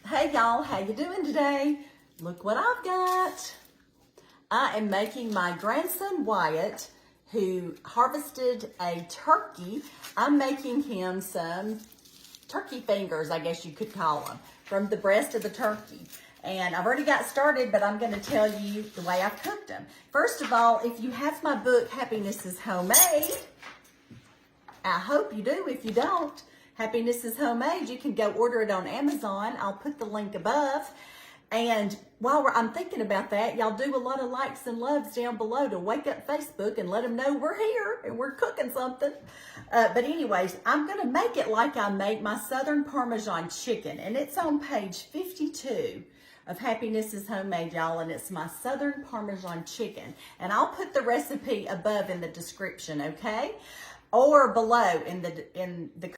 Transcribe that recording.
Hey y'all, how you doing today? Look what I've got. I am making my grandson Wyatt, who harvested a turkey. I'm making him some turkey fingers, I guess you could call them, from the breast of the turkey. And I've already got started, but I'm gonna tell you the way I've cooked them. First of all, if you have my book, Happiness is Homemade, I hope you do. If you don't, Happiness is Homemade, you can go order it on Amazon. I'll put the link above. And while I'm thinking about that, y'all do a lot of likes and loves down below to wake up Facebook and let them know we're here and we're cooking something. But anyways, I'm going to make it like I make my Southern Parmesan chicken. And it's on page 52 of Happiness is Homemade, y'all. And it's my Southern Parmesan chicken. And I'll put the recipe above in the description, okay? Or below in the